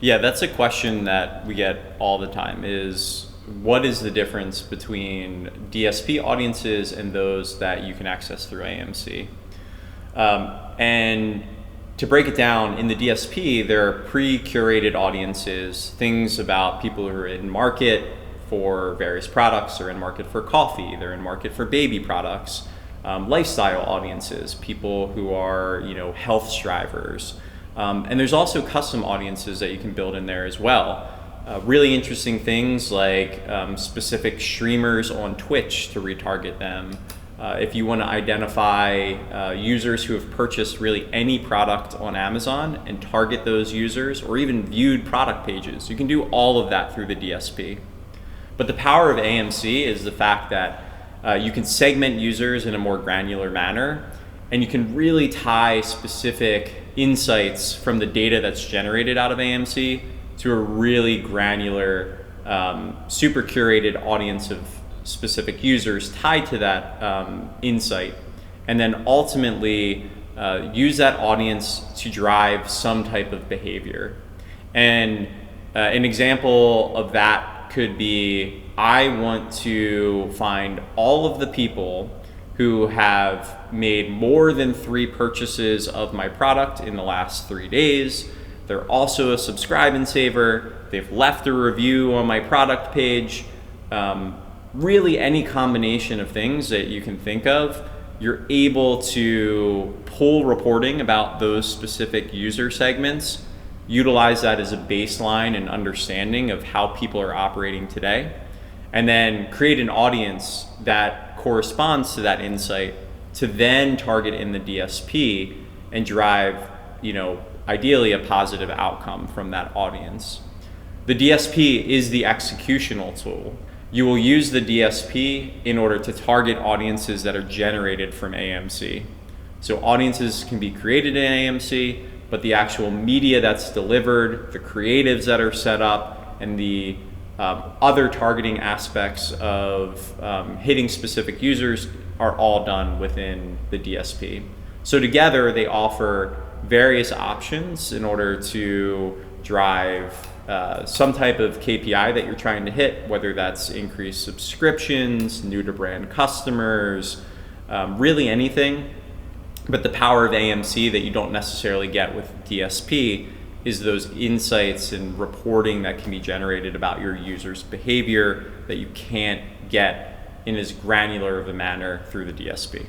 Yeah, that's a question that we get all the time is what is the difference between DSP audiences and those that you can access through AMC? And to break it down, in the DSP, there are pre-curated audiences, things about people who are in market for various products, they're in market for coffee, they're in market for baby products, lifestyle audiences, people who are, health strivers. And there's also custom audiences that you can build in there as well. Really interesting things like specific streamers on Twitch to retarget them. If you want to identify users who have purchased really any product on Amazon and target those users, or even viewed product pages, you can do all of that through the DSP. But the power of AMC is the fact that you can segment users in a more granular manner, and you can really tie specific insights from the data that's generated out of AMC to a really granular, super curated audience of specific users tied to that insight, and then ultimately use that audience to drive some type of behavior. And an example of that could be, I want to find all of the people who have made more than 3 purchases of my product in the last 3 days. They're also a subscribe and saver. They've left a review on my product page. Really any combination of things that you can think of, you're able to pull reporting about those specific user segments, utilize that as a baseline and understanding of how people are operating today, and then create an audience that corresponds to that insight to then target in the DSP and drive, ideally a positive outcome from that audience. The DSP is the executional tool. You will use the DSP in order to target audiences that are generated from AMC. So audiences can be created in AMC, but the actual media that's delivered, the creatives that are set up, and the other targeting aspects of hitting specific users are all done within the DSP. So together they offer various options in order to drive some type of KPI that you're trying to hit, whether that's increased subscriptions, new to brand customers, really anything. But the power of AMC that you don't necessarily get with DSP is those insights and reporting that can be generated about your users' behavior that you can't get in as granular of a manner through the DSP.